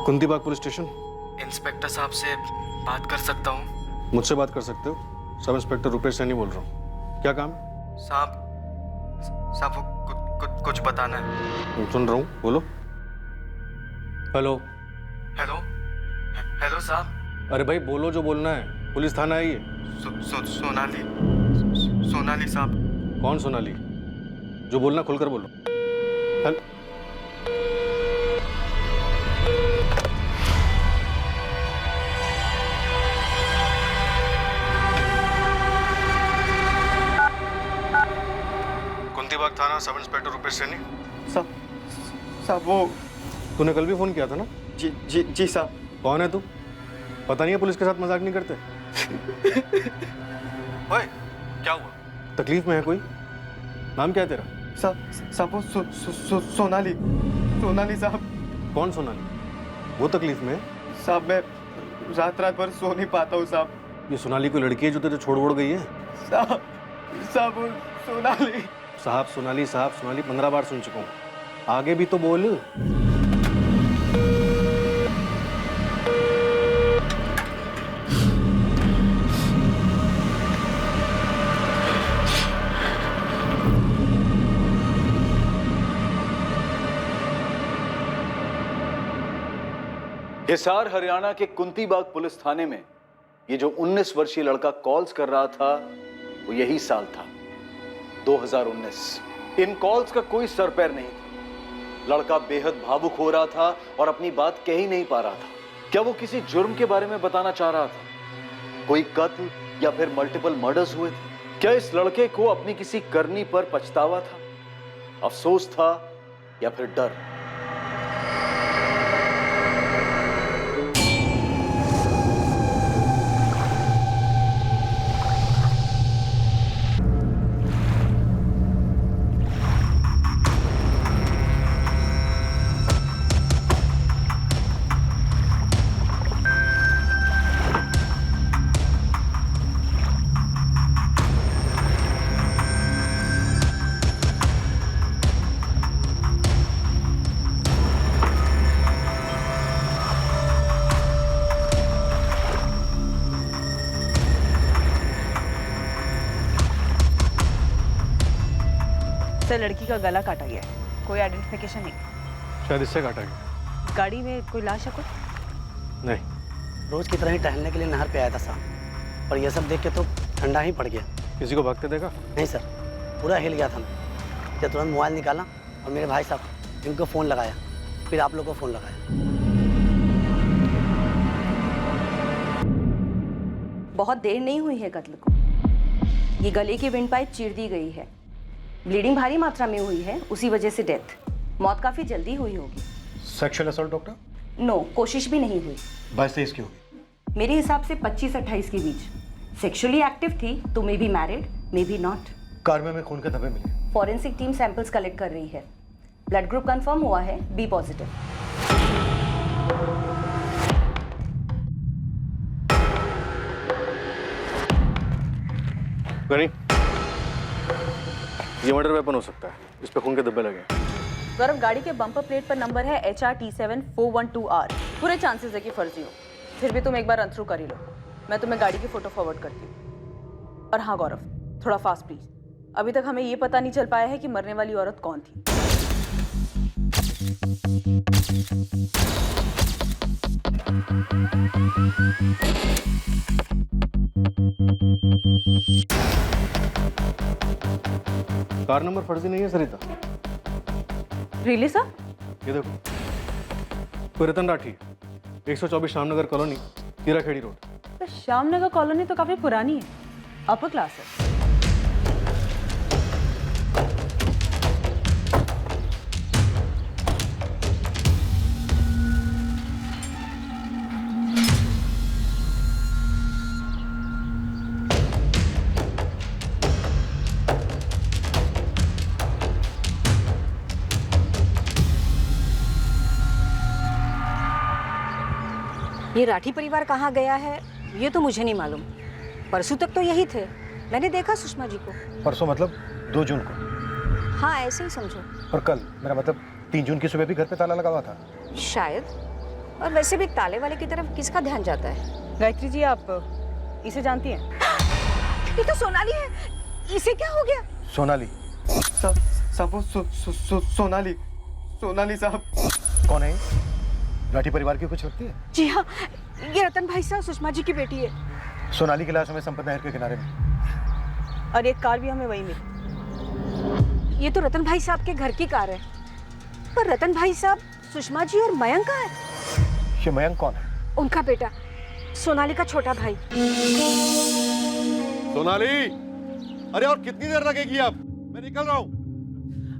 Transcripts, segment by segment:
कुंती बाग police station. Inspector साहब से बात कर सकता हूँ? मुझसे बात कर सकते हो। सब इंस्पेक्टर रुपेश सैनी बोल रहा हूँ। क्या काम है? साहब वो कुछ बताना है। सुन रहा हूँ, बोलो। हेलो। हेलो हेलो साहब। अरे भाई बोलो, जो बोलना है। पुलिस थाना है ये। सोनाली साहब। कौन सोनाली? जो बोलना खुलकर बोलो। हेलो। कुंती बाग थाना, सब इंस्पेक्टर रुपेश सैनी। साहब वो। तूने कल भी फोन किया था ना? जी साहब। कौन है तू? पता नहीं है पुलिस के साथ मजाक नहीं करते। ओए, क्या हुआ? तकलीफ में है कोई? नाम क्या है तेरा? साहब वो सोनाली साहब। कौन सोनाली? वो तकलीफ में है? साहब मैं रात भर सो नहीं पाता हूँ साहब। ये सोनाली कोई लड़की है जो तेरे छोड़ गई है? साहब वो सोनाली। साहब सोनाली, साहब सोनाली 15 बार सुन चुका हूँ। आगे भी तो बोल। हिसार हरियाणा के कुंती बाग पुलिस थाने में ये जो 19 वर्षीय लड़का कॉल्स कर रहा था वो यही साल था 2019। इन कॉल्स का कोई सर पैर नहीं था। लड़का बेहद भावुक हो रहा था और अपनी बात कह ही नहीं पा रहा था। क्या वो किसी जुर्म के बारे में बताना चाह रहा था? कोई कत्ल या फिर मल्टीपल मर्डर्स हुए थे? क्या इस लड़के को अपनी किसी करनी पर पछतावा था, अफसोस था या फिर डर? सर लड़की का गला काटा गया है, कोई आइडेंटिफिकेशन नहीं। शायद इससे काटा गया। गाड़ी में कोई लाश है कोई? नहीं। रोज की तरह ही टहलने के लिए नहर पे आया था साहब, पर यह सब देख के तो ठंडा ही पड़ गया। किसी को भागते देखा? नहीं सर, पूरा हिल गया था मैं। जब तुरंत मोबाइल निकाला और मेरे भाई साहब इनको फ़ोन लगाया, फिर आप लोग को फ़ोन लगाया। बहुत देर नहीं हुई है कत्ल को। ये गले की विंड पाइप चीर दी गई है। ब्लीडिंग भारी मात्रा में हुई है, उसी वजह से डेथ। मौत काफी जल्दी हुई होगी। Sexual assault doctor? नो, कोशिश भी नहीं हुई। 22-23 की होगी मेरे हिसाब से 25-28 के बीच। सेक्सुअली एक्टिव थी तो may be married, may be not. Car में खून के धब्बे मिले। फॉरेंसिक टीम सैंपल्स कलेक्ट कर रही है। ब्लड ग्रुप कंफर्म हुआ है, बी पॉजिटिव। गनी, ये मर्डर वेपन हो सकता है। इस पे खून के धब्बे लगे। गौरव, गाड़ी के बम्पर प्लेट पर नंबर है HRT7412R। पूरे चांसेस है कि फर्जी हो, फिर भी तुम एक बार रन थ्रू कर ही लो। मैं तुम्हें गाड़ी की फोटो फॉरवर्ड करती हूँ। और हाँ गौरव, थोड़ा फास्ट प्लीज। अभी तक हमें ये पता नहीं चल पाया है कि मरने वाली औरत कौन थी। कार नंबर फर्जी नहीं है सरिता। Really sir? ये देखो, कोई रतन राठी, 124 श्यामनगर कॉलोनी, कीराखेड़ी रोड। तो श्यामनगर कॉलोनी तो काफी पुरानी है, अपर क्लास है। ये राठी परिवार कहाँ गया है ये तो मुझे नहीं मालूम। परसों तक तो यही थे, मैंने देखा सुषमा जी को। परसों मतलब 2 जून को? हाँ ऐसे ही समझो। और कल, मेरा मतलब 3 जून की सुबह भी घर पे ताला लगा हुआ था। शायद। और वैसे भी ताले वाले की तरफ किसका ध्यान जाता है? गायत्री जी, आप इसे जानती हैं? ये तो सोनाली है। इसे क्या हो गया? सोनाली साहब वो सोनाली सोनाली साहब। कौन है? राठी परिवार की कुछ लगती है? जी हाँ, ये रतन भाई साहब सुषमा जी की बेटी है। सोनाली की लाश हमें संपत नहर के किनारे में। और एक कार भी हमें वही मिली। ये तो रतन भाई साहब के घर की कार है। पर रतन भाई साहब, सुषमा जी और मयंक कहाँ है? ये मयंक कौन है? उनका बेटा, सोनाली का छोटा भाई। सोनाली, अरे और कितनी देर लगेगी? अब मैं निकल रहा हूँ।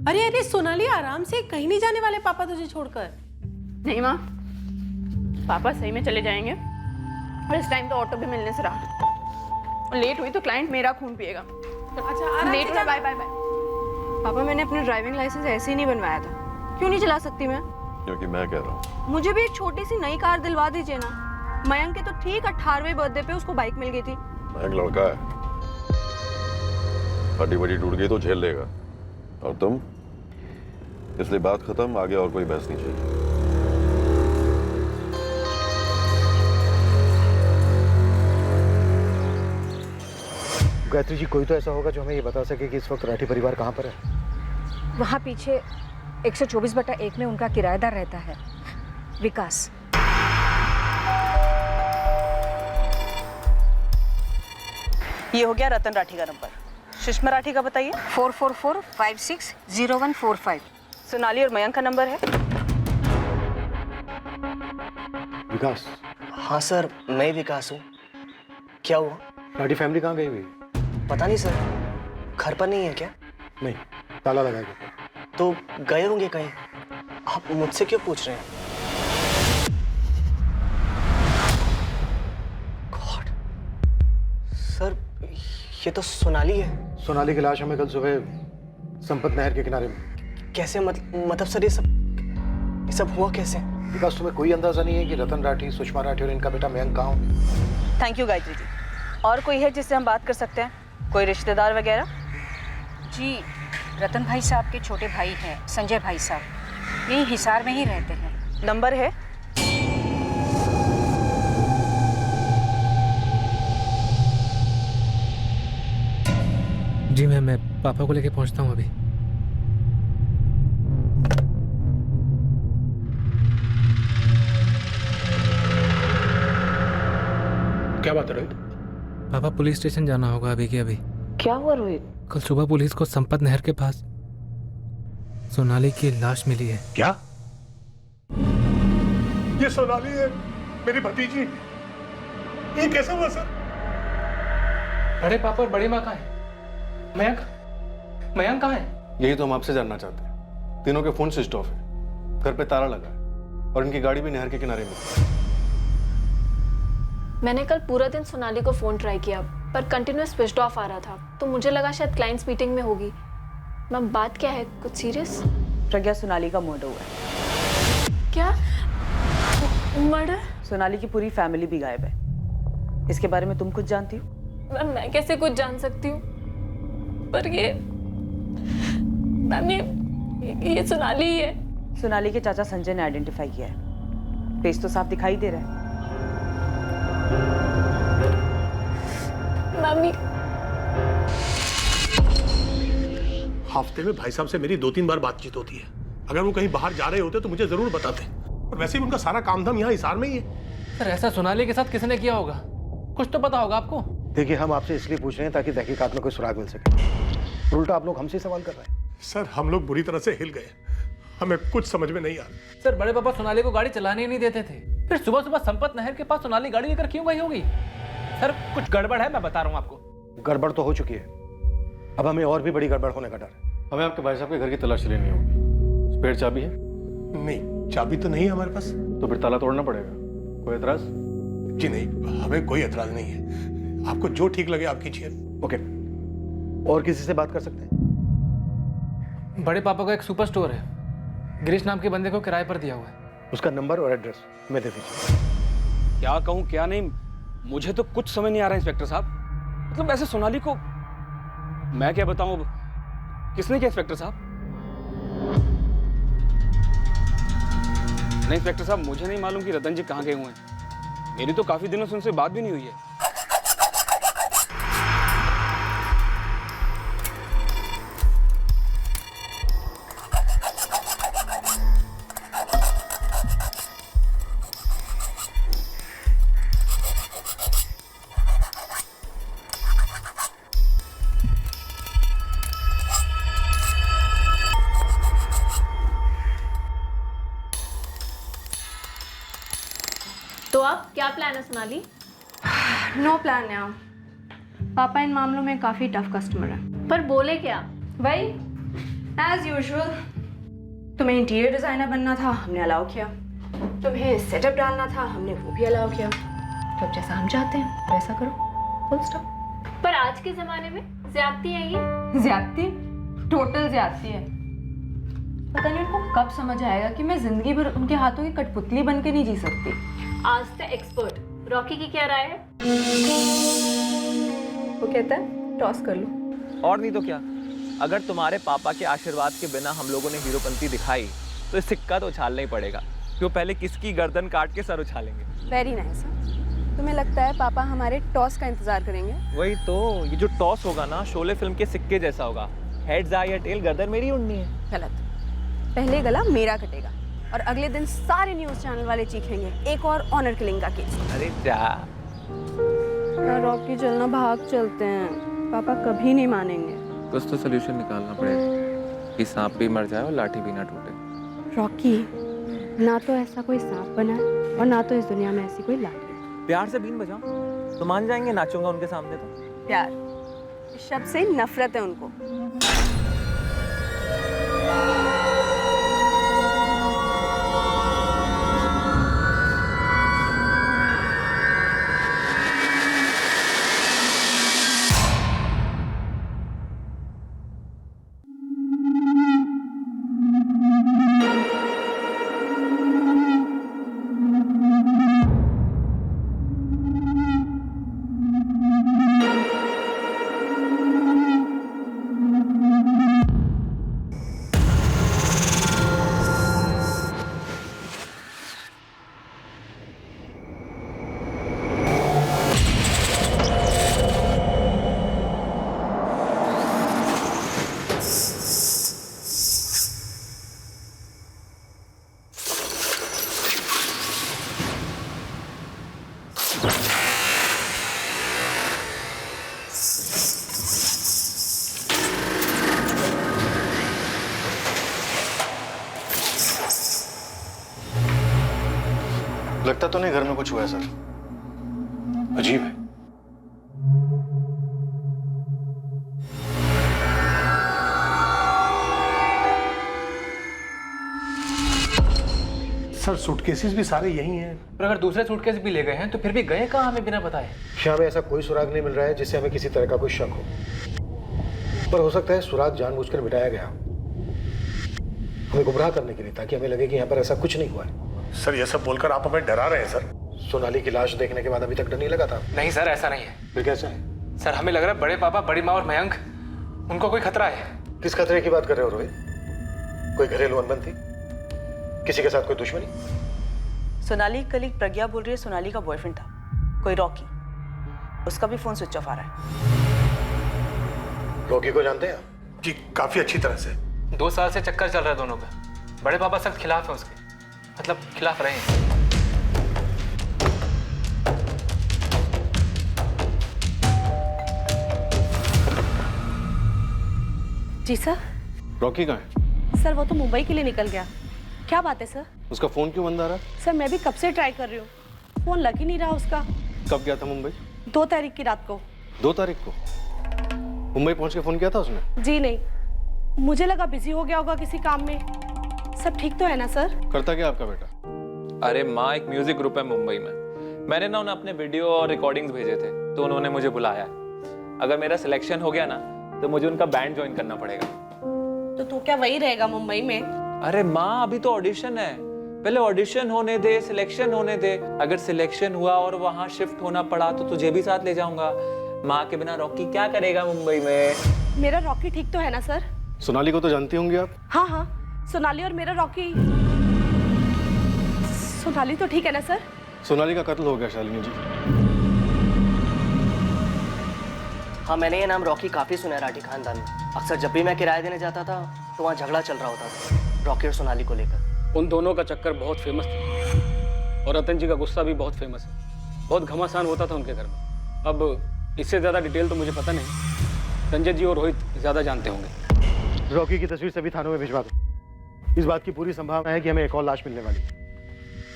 अरे अरे सोनाली, आराम से, कहीं नहीं जाने वाले पापा तुझे छोड़कर। नहीं माँ, पापा सही में चले जाएंगे और इस टाइम तो ऑटो भी मिलने से रहा। लेट हुई तो क्लाइंट मेरा खून पिएगा। अच्छा लेट हुआ, बाय बाय बाय। पापा, मैंने अपना ड्राइविंग लाइसेंस ऐसे ही नहीं बनवाया था। क्यों नहीं चला सकती मैं? क्योंकि मैं कह रहा हूँ। मुझे भी एक छोटी सी नई कार दिलवा दीजिए ना। मयंक के तो ठीक 18वें बर्थडे पे उसको बाइक मिल गई थी। मयंक लड़का है, हड्डी बड़ी टूट गई तो झेल लेगा। और तुम, इसलिए बात खत्म, आगे और कोई बहस नहीं चाहिए। गायत्री जी, कोई तो ऐसा होगा जो हमें ये बता सके कि इस वक्त राठी परिवार कहाँ पर है? वहाँ पीछे 124/1 में उनका किराएदार रहता है, विकास। ये हो गया रतन राठी का नंबर। सुषमा राठी का बताइए। 444560145। सोनाली और मयंक का नंबर है। विकास। हाँ सर, मैं विकास हूँ। क्या हुआ? राठी फैमिली कहाँ गई हुई? पता नहीं सर, घर पर नहीं है क्या? नहीं, ताला लगा के। तो गए होंगे कहीं। आप मुझसे क्यों पूछ रहे हैं? गॉड सर, ये तो सोनाली है। सोनाली की लाश हमें कल सुबह संपत नहर के किनारे में। कैसे? मतलब सर, ये सब हुआ कैसे? विकास, तुम्हें कोई अंदाजा नहीं है कि रतन राठी, सुषमा राठी और इनका बेटा मयंक कहाँ होंगे? Thank you Gayatri ji. और कोई है जिससे हम बात कर सकते हैं? कोई रिश्तेदार वगैरह? जी, रतन भाई साहब के छोटे भाई हैं, संजय भाई साहब। यही हिसार में ही रहते हैं। नंबर है? जी मैम, मैं पापा को लेके पहुंचता हूँ अभी। क्या बात है रोहित? पापा, पुलिस स्टेशन जाना होगा अभी के अभी। क्या हुआ रोहित? कल सुबह पुलिस को संपत नहर के पास सोनाली की लाश मिली है। क्या? ये सोनाली है, मेरी भतीजी। ये कैसे हुआ सर? बड़े पापा और बड़ी माँ कहाँ है? मयंक कहाँ है? यही तो हम आपसे जानना चाहते हैं। तीनों के फोन स्विच ऑफ है, घर पे ताला लगा है और इनकी गाड़ी भी नहर के किनारे में। मैंने कल पूरा दिन सोनाली को फोन ट्राई किया, पर कंटिन्यूअस स्विच ऑफ आ रहा था, तो मुझे लगा शायद क्लाइंट्स मीटिंग में होगी। मैम, बात क्या है? कुछ सीरियस? प्रज्ञा, सोनाली का मर्डर हुआ है। क्या? मर्डर? सोनाली की पूरी फैमिली भी गायब है। इसके बारे में तुम कुछ जानती हो? मैम, मैं कैसे कुछ जान सकती हूँ? पर ये मैम, ये सोनाली ही है। सोनाली के चाचा संजय ने आइडेंटिफाई किया है। फेस तो साफ दिखाई दे रहा है। मम्मी, हफ्ते में भाई साहब से मेरी 2-3 बार बातचीत होती है। अगर वो कहीं बाहर जा रहे होते तो मुझे जरूर बताते। और वैसे भी उनका सारा काम धाम यहाँ हिसार में ही है। सर, ऐसा सोनाली के साथ किसने किया होगा? कुछ तो पता होगा आपको। देखिए, हम आपसे इसलिए पूछ रहे हैं ताकि तहकीकात में कोई सुराग मिल सके। उल्टा आप लोग हमसे सवाल कर रहे हैं। सर, हम लोग बुरी तरह से हिल गए, हमें कुछ समझ में नहीं आ रहा। सर, बड़े पापा सोनाली को गाड़ी चलाने ही नहीं देते थे। फिर सुबह सुबह संपत नहर के पास सोनाली गाड़ी लेकर क्यों गई होगी? सर, कुछ गड़बड़ है, मैं बता रहा हूँ आपको। गड़बड़ तो हो चुकी है, अब हमें और भी बड़ी गड़बड़ होने का डर है। हमें आपके भाई साहब के घर की तलाशी लेनी होगी। स्पेयर चाबी है? नहीं, चाबी तो नहीं है हमारे पास। तो फिर ताला तोड़ना पड़ेगा। कोई एतराज? जी नहीं, हमें कोई एतराज नहीं है। आपको जो ठीक लगे आप कीजिए। ओके, और किसी से बात कर सकते हैं? बड़े पापा का एक सुपर स्टोर है, गिरीश नाम के बंदे को किराए पर दिया हुआ है। उसका नंबर और एड्रेस मैं दे दीजिए। क्या कहूँ क्या नहीं, मुझे तो कुछ समझ नहीं आ रहा इंस्पेक्टर साहब। मतलब ऐसे सोनाली को मैं क्या बताऊं? किसने किया इंस्पेक्टर साहब? नहीं इंस्पेक्टर साहब, मुझे नहीं मालूम कि रतन जी कहाँ गए हुए हैं। मेरी तो काफी दिनों से उनसे बात भी नहीं हुई है। तो अब क्या प्लान है सोनाली? नो प्लान है। पापा इन मामलों में काफ़ी टफ कस्टमर है। पर बोले क्या? वही एज यूजुअल। तुम्हें इंटीरियर डिज़ाइनर बनना था, हमने अलाउ किया। तुम्हें सेटअप डालना था, हमने वो भी अलाउ किया। तो अब जैसा हम चाहते हैं वैसा करो, फुल स्टॉप। पर आज के ज़माने में ज़्यादती है ये। ज़्यादती? टोटल ज़्यादती है। पता नहीं उनको कब समझ आएगा कि मैं ज़िंदगी भर उनके हाथों की कठपुतली बन के नहीं जी सकती। आज तक एक्सपर्ट रॉकी की क्या राय है? वो कहता है टॉस कर लो। और नहीं तो क्या, अगर तुम्हारे पापा के आशीर्वाद के बिना हम लोगों ने हीरोपंती दिखाई तो सिक्का तो उछालना ही पड़ेगा, क्यों पहले किसकी गर्दन काट के सर उछालेंगे। Very nice. तुम्हें लगता है पापा हमारे टॉस का इंतजार करेंगे? वही तो, ये जो टॉस होगा ना शोले फिल्म के सिक्के जैसा होगा। हेड्स आए या टेल, गर्दन मेरी उड़नी है। गलत। पहले गला मेरा कटेगा और अगले दिन सारे न्यूज़ चैनल वाले चीखेंगे एक और ऑनर किलिंग का केस। अरे जा रॉकी चलना, भाग चलते हैं। पापा कभी नहीं मानेंगे। कुछ तो सोल्यूशन निकालना पड़ेगा कि सांप भी मर जाए और लाठी भी ना टूटे। रॉकी, ना तो ऐसा कोई सांप बना है और ना तो इस दुनिया में ऐसी कोई लाठी। प्यार से बीन बजाओ तो मान जाएंगे, नाचूंगा उनके सामने तो। प्यार इस शब्द से नफरत है उनको। लगता तो नहीं घर में कुछ हुआ है सर। अजीब है। सर सूटकेसेस भी सारे यही हैं। पर अगर दूसरे सूटकेस भी ले गए हैं तो फिर भी गए कहाँ हमें बिना बताए? श्याम, ऐसा कोई सुराग नहीं मिल रहा है जिससे हमें किसी तरह का कोई शक हो। पर हो सकता है सुराग जानबूझकर मिटाया गया, हमें गुमराह करने के लिए, ताकि हमें लगे कि यहाँ पर ऐसा कुछ नहीं हुआ है। सर ये सब बोलकर आप हमें डरा रहे हैं सर। सोनाली की लाश देखने के बाद अभी तक डर नहीं लगा था? नहीं सर, ऐसा नहीं है। फिर कैसा है? सर हमें लग रहा है बड़े पापा, बड़ी माँ और मयंक, उनको कोई खतरा है। किस खतरे की बात कर रहे हो रोहित? कोई घरेलू अनबन थी? किसी के साथ कोई दुश्मनी? सोनाली कलीग प्रज्ञा बोल रही है सोनाली का बॉयफ्रेंड था कोई रॉकी, उसका भी फोन स्विच ऑफ आ रहा है। रॉकी को जानते हैं? जी काफी अच्छी तरह से। 2 साल से चक्कर चल रहा है दोनों का। बड़े पापा सख्त खिलाफ है उसके, मतलब खिलाफ रहे हैं। जी सर। रॉकी कहाँ है? सर वो तो मुंबई के लिए निकल गया। क्या बात है सर? उसका फोन क्यों बंद आ रहा? सर मैं भी कब से ट्राई कर रही हूँ, फोन लग ही नहीं रहा उसका। कब गया था मुंबई? 2 तारीख की रात को। 2 तारीख को मुंबई पहुंच के फोन किया था उसने? जी नहीं, मुझे लगा बिजी हो गया होगा किसी काम में। सब ठीक तो है ना सर? करता क्या आपका बेटा? अरे माँ, एक म्यूजिक ग्रुप है मुंबई में। मैंने ना उन्हें अपने वीडियो और रिकॉर्डिंग्स भेजे थे तो उन्होंने मुझे बुलाया। अगर मेरा सिलेक्शन हो गया ना तो मुझे उनका बैंड ज्वाइन करना पड़ेगा। तो तू क्या वही रहेगा मुंबई में? अरे माँ, अभी तो ऑडिशन है, पहले ऑडिशन होने दे, सिलेक्शन होने दे। अगर सिलेक्शन हुआ और वहाँ शिफ्ट होना पड़ा तो तुझे भी साथ ले जाऊंगा। माँ के बिना रॉकी क्या करेगा मुंबई में? मेरा रॉकी ठीक तो है ना सर? सोनाली को तो जानती होंगी आप? हाँ हाँ, सोनाली और मेरा रॉकी सोनाली तो ठीक है ना सर? सोनाली का कत्ल हो गया शालिनी जी। हाँ, मैंने ये नाम रॉकी काफ़ी सुना है राठी खानदान में। अक्सर जब भी मैं किराया देने जाता था तो वहाँ झगड़ा चल रहा होता था रॉकी और सोनाली को लेकर। उन दोनों का चक्कर बहुत फेमस था और रतन जी का गुस्सा भी बहुत फेमस है। बहुत घमासान होता था उनके घर में। अब इससे ज़्यादा डिटेल तो मुझे पता नहीं। संजय जी और रोहित ज़्यादा जानते होंगे। रॉकी की तस्वीर सभी थानों में भिजवा दो। इस बात की पूरी संभावना है कि हमें एक और लाश मिलने वाली है।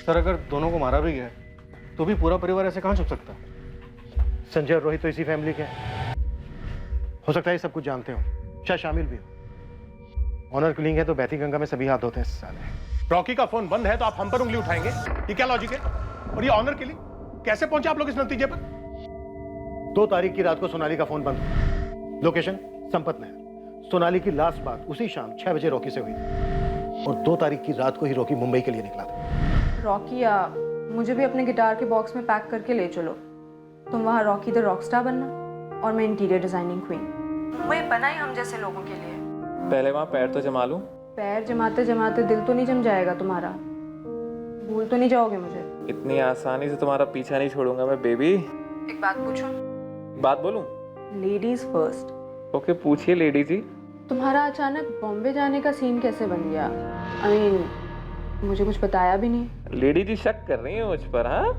सर, अगर दोनों को मारा भी गया तो भी पूरा परिवार ऐसे कहाँ छुप सकता है? संजय और रोहित तो इसी फैमिली के हैं। हो सकता है सब कुछ जानते हो, शायद शामिल भी हो। ऑनर किलिंग है तो बहती गंगा में सभी हाथ धोते हैं साले। रॉकी का फोन बंद है तो आप हम पर उंगली उठाएंगे? ये क्या लॉजिक है? और ये ऑनर किलिंग कैसे पहुंचे आप लोग इस नतीजे पर? 2 तारीख की रात को सोनाली का फोन बंद हुआ। लोकेशन संपत नहर। सोनाली की लास्ट बात उसी शाम 6 बजे रॉकी से हुई थी और 2 तारीख की रात को ही रॉकी मुंबई के लिए निकला था। रॉकी, मुझे भी अपने गिटार के बॉक्स में पैक करके ले चलो। तुम वहाँ रॉकी द रॉकस्टार बनना और मैं इंटीरियर डिजाइनिंग क्वीन। मुंबई बना ही हम जैसे लोगों के लिए। पहले वहाँ पैर तो जमा लूं। पैर जमाते जमाते दिल तो नहीं जम जाएगा तुम्हारा? भूल तो नहीं जाओगे मुझे? इतनी आसानी से तुम्हारा पीछा नहीं छोड़ूंगा मैं बेबी। एक बात पूछूं? बात बोलूं? Ladies first. ओके, पूछिए लेडी जी। तुम्हारा अचानक बॉम्बे जाने का सीन कैसे बन गया? आई मीन, मुझे कुछ बताया भी नहीं। लेडी जी शक कर रही है मुझ पर? हाँ,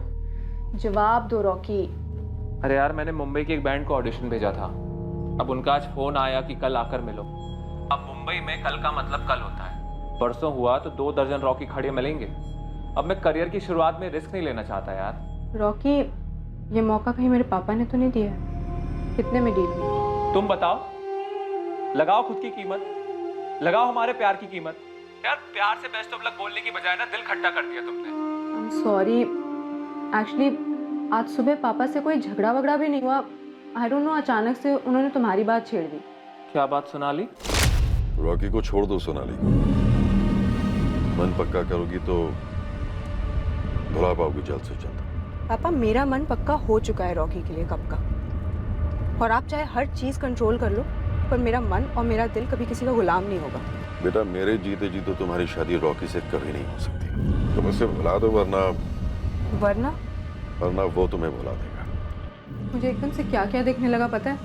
जवाब दो रॉकी। अरे यार, मैंने मुंबई के एक बैंड को ऑडिशन भेजा था। अब उनका आज फोन आया कि कल आकर मिलो। अब मुंबई में कल का मतलब कल होता है। परसों हुआ तो 2 दर्जन रॉकी खड़े मिलेंगे। अब मैं करियर की शुरुआत में रिस्क नहीं लेना चाहता यार। रॉकी, ये मौका कहीं मेरे पापा ने तो नहीं दिया? कितने में डील हुई? तुम बताओ, लगाओ खुद की कीमत, लगाओ हमारे प्यार की कीमत। यार, प्यार से बेस्ट ऑफ लक बोलने की बजाय ना दिल खट्टा कर दिया तुमने। आई एम सॉरी, एक्चुअली आज सुबह पापा से कोई झगड़ा वगड़ा भी नहीं हुआ। आई डोंट नो, अचानक से उन्होंने तुम्हारी बात छेड़ दी। क्या बात सोनाली? रॉकी को छोड़ दो सोनाली। मन पक्का करोगी तो भुला पाओगी जल्द से जल्द। पापा, मेरा मन पक्का हो चुका है रॉकी के लिए कब का। और आप चाहे हर चीज कंट्रोल कर लो, पर मेरा मन और मेरा दिल कभी किसी का गुलाम नहीं होगा। बेटा, मेरे जीते जी तो तुम्हारी शादी रॉकी से कभी नहीं हो सकती। तुम इसे भुला दो, वरना वो तुम्हें भुला देगा। मुझे एकदम से क्या क्या देखने लगा पता है?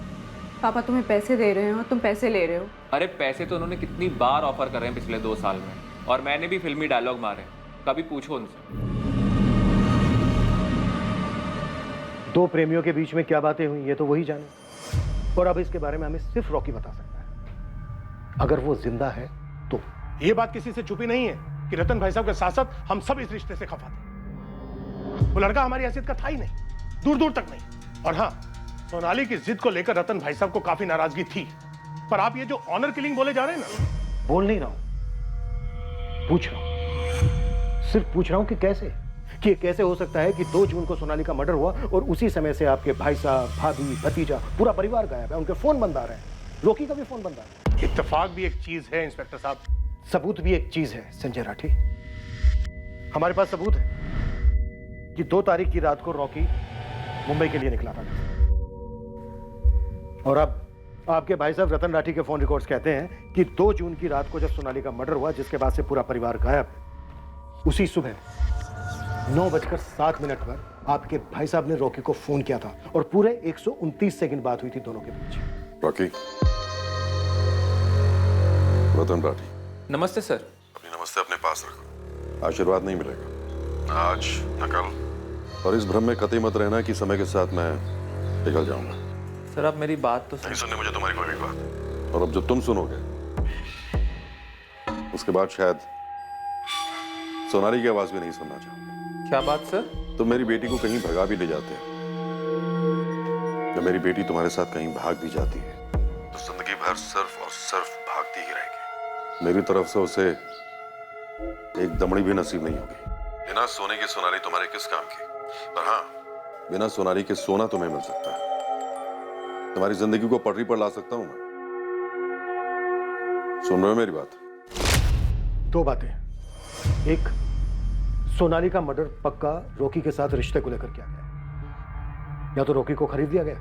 पापा तुम्हें पैसे दे रहे हो, तुम पैसे ले रहे हो। अरे पैसे तो उन्होंने कितनी बार ऑफर कर रहे हैं पिछले 2 साल में, और मैंने भी फिल्मी डायलॉग मारे। कभी पूछो उनसे। 2 प्रेमियों के बीच में क्या बातें हुई ये तो वही जाने। और अब इसके बारे में हमें सिर्फ रॉकी बता सकता है। अगर वो जिंदा है तो। ये बात किसी से छुपी नहीं है कि रतन भाई साहब के साथ साथ हम सब इस रिश्ते से खफा थे। वो लड़का हमारी हैसियत का था ही नहीं, दूर दूर तक नहीं। और हाँ, सोनाली की जिद को लेकर रतन भाई साहब को काफी नाराजगी थी। पर आप ये जो ऑनर किलिंग बोले जा रहे हैं ना। बोल नहीं रहा हूं, पूछ रहा हूं। सिर्फ पूछ रहा हूं कि कैसे, कि कैसे हो सकता है कि 2 जून को सोनाली का मर्डर हुआ और उसी समय से आपके भाई साहब, भाभी, भतीजा, पूरा परिवार गायब है। उनके फोन बंद आ रहे हैं, रॉकी का भी फोन बंद आ रहा है। इत्तेफाक भी एक चीज है इंस्पेक्टर साहब, सबूत भी एक चीज है संजय राठी। हमारे पास सबूत है कि 2 तारीख की रात को रॉकी मुंबई के लिए निकला था। और अब आपके भाई साहब रतन राठी के फोन रिकॉर्ड्स कहते हैं कि 2 जून की रात को जब सोनाली का मर्डर हुआ, जिसके बाद से पूरा परिवार गायब, उसी सुबह 9:07 पर आपके भाई साहब ने रॉकी को फोन किया था और पूरे 129 सेकंड बात हुई थी दोनों के बीच। रॉकी, रतन राठी। नमस्ते सर। अपनी नमस्ते अपने पास रखो। आशीर्वाद नहीं मिलेगा आज न कल। और इस भ्रम में कतई मत रहना कि समय के साथ मैं पिघल जाऊंगा। सर, आप मेरी बात तो नहीं सुननी मुझे तुम्हारी कोई भी बात। और अब जो तुम सुनोगे उसके बाद शायद सोनाली की आवाज भी नहीं सुनना चाहोगे। क्या बात सर? तुम मेरी बेटी को कहीं भगा भी ले जाते हो। जब मेरी बेटी तुम्हारे साथ कहीं भाग भी जाती है तो जिंदगी भर सिर्फ और सिर्फ भागती ही रहेगी। मेरी तरफ से उसे एक दमड़ी भी नसीब नहीं होगी। बिना सोने की सोनाली तुम्हारे किस काम की? पर हाँ, बिना सोनाली के सोना तुम्हें मिल सकता है। तुम्हारी जिंदगी को पटरी पर ला सकता हूं मैं। सुन रहे हो मेरी बात? 2 बातें। एक, सोनाली का मर्डर पक्का रॉकी के साथ रिश्ते को लेकर किया गया। या तो रॉकी को खरीद दिया गया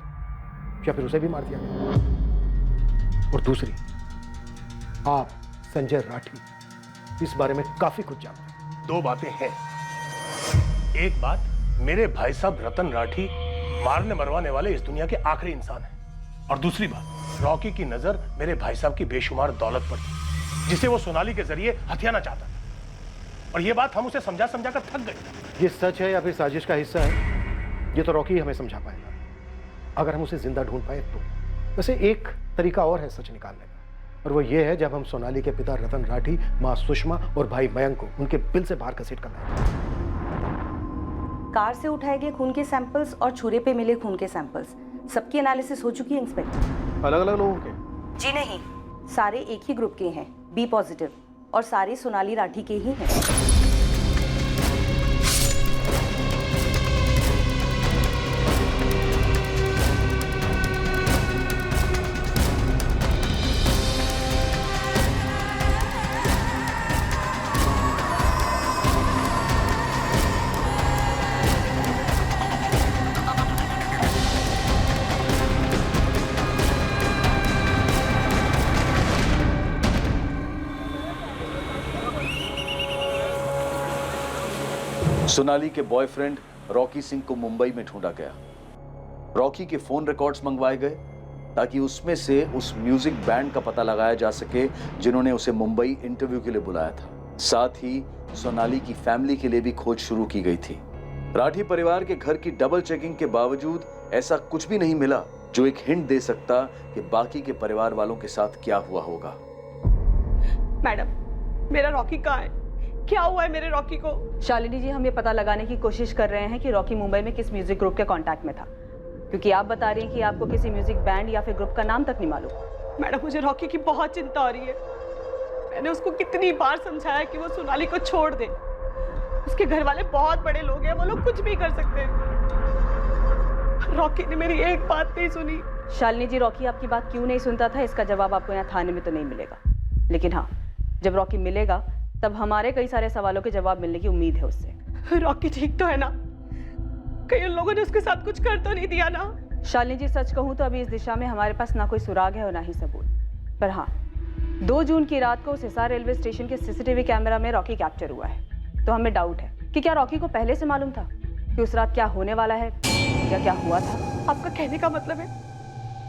या फिर उसे भी मार दिया गया। और दूसरी, आप संजय राठी इस बारे में काफी कुछ जानते हैं। 2 बातें हैं। एक बात, मेरे भाई साहब रतन राठी मारने मरवाने वाले इस दुनिया के आखिरी इंसान हैं। और दूसरी बात, रॉकी की नजर मेरे भाई साहब की बेशुमार दौलत पर थी, जिसे वो सोनाली के जरिए हथियाना चाहता था। और ये बात हम उसे समझा समझा कर थक गए। ये सच है या फिर साजिश का हिस्सा है, ये तो रॉकी हमें समझा पाएगा, अगर हम उसे जिंदा ढूंढ पाए तो। वैसे एक तरीका और है सच निकालने का, और वो ये है जब हम सोनाली के पिता रतन राठी, माँ सुषमा और भाई मयंक को उनके बिल से बाहर घसीट कर लाए। कार से उठाए गए खून के सैंपल्स और छुरे पे मिले खून के सैंपल्स सबकी एनालिसिस हो चुकी है इंस्पेक्टर। अलग अलग लोगों के? जी नहीं, सारे एक ही ग्रुप के हैं, बी पॉजिटिव, और सारे सोनाली राठी के ही हैं। सोनाली के बॉयफ्रेंड रॉकी सिंह को मुंबई में ढूंढा गया। रॉकी के फोन रिकॉर्ड्स मंगवाए गए ताकि उसमें से उस म्यूजिक बैंड का पता लगाया जा सके जिन्होंने उसे मुंबई इंटरव्यू के लिए बुलाया था। साथ ही सोनाली की फैमिली के लिए भी खोज शुरू की गई थी। राठी परिवार के घर की डबल चेकिंग के बावजूद ऐसा कुछ भी नहीं मिला जो एक हिंट दे सकता कि बाकी के परिवार वालों के साथ क्या हुआ होगा। मैडम, मेरा रॉकी कहाँ है? क्या हुआ है मेरे रॉकी को? शालिनी जी, हम ये पता लगाने की कोशिश कर रहे हैं कि रॉकी मुंबई में किस म्यूजिक ग्रुप के कांटेक्ट में था, क्योंकि आप बता रही हैं कि आपको किसी म्यूजिक बैंड या फिर ग्रुप का नाम तक नहीं मालूम। मैडम, मुझे रॉकी की बहुत चिंता हो रही है। मैंने उसको कितनी बार समझाया कि वो सोनाली को छोड़ दे। उसके घर वाले बहुत बड़े लोग हैं, वो लोग कुछ भी कर सकते हैं। रॉकी ने मेरी एक बात नहीं सुनी। शालिनी जी, रॉकी आपकी बात क्यों नहीं सुनता था, इसका जवाब आपको यहाँ थाने में तो नहीं मिलेगा, लेकिन हाँ, जब रॉकी मिलेगा तब हमारे कई सारे सवालों के जवाब मिलने की उम्मीद है उससे। रॉकी ठीक तो है ना? कहीं उन लोगों ने उसके साथ कुछ कर तो नहीं दिया ना? शालिनी जी, सच कहूँ तो अभी इस दिशा में हमारे पास ना कोई सुराग है और ना ही सबूत, पर हाँ, 2 जून की रात को उस हिसार रेलवे स्टेशन के सीसीटीवी कैमरा में रॉकी कैप्चर हुआ है। तो हमें डाउट है कि क्या रॉकी को पहले से मालूम था कि उस रात क्या होने वाला है या क्या हुआ था। आपका कहने का मतलब है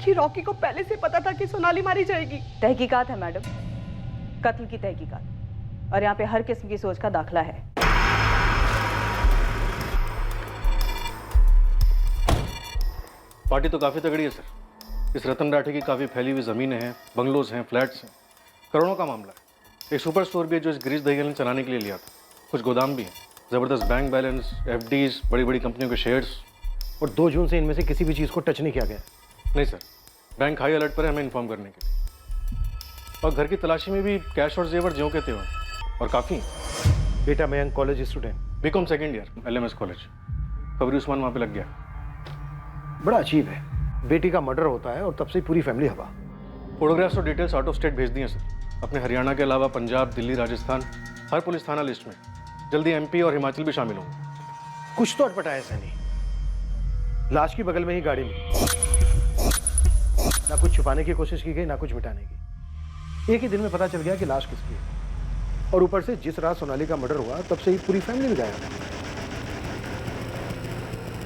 कि रॉकी को पहले से पता था कि सोनाली मारी जाएगी? तहकीकात है मैडम, कत्ल की तहकीकात, और यहाँ पे हर किस्म की सोच का दाखला है। पार्टी तो काफी तगड़ी है सर। इस रतन राठी की काफी फैली हुई जमीनें हैं, बंगलोज हैं, फ्लैट्स हैं, करोड़ों का मामला है। एक सुपर स्टोर भी है जो इस गिरीश दहिया ने चलाने के लिए लिया था। कुछ गोदाम भी हैं, जबरदस्त बैंक बैलेंस, एफडीज, बड़ी बड़ी कंपनियों के शेयर्स। और 2 जून से इनमें से किसी भी चीज को टच नहीं किया गया? नहीं सर, बैंक हाई अलर्ट पर है हमें इन्फॉर्म करने के लिए। और घर की तलाशी में भी कैश और जेवर ज्यों के त्यों हैं, और काफी। बेटा Mayank college student, BCom second year, LMS college. कबरी उस्मान वहाँ पे लग गया। बड़ा अजीब है, बेटी का मर्डर होता है और तब से पूरी फैमिली हवा। फोटोग्राफ्स और डिटेल्स आउट ऑफ स्टेट भेज दिए सर, अपने हरियाणा के अलावा पंजाब, दिल्ली, राजस्थान, हर पुलिस थाना लिस्ट में। जल्दी MP और हिमाचल भी शामिल होंगे। कुछ तो अटपटा है सैनी। लाश की बगल में ही गाड़ी मिली, ना कुछ छुपाने की कोशिश की गई, ना कुछ मिटाने की। एक ही दिन में पता चल गया कि लाश किसकी है। और ऊपर से जिस रात सोनाली का मर्डर हुआ तब से ही पूरी फैमिली में गायब है।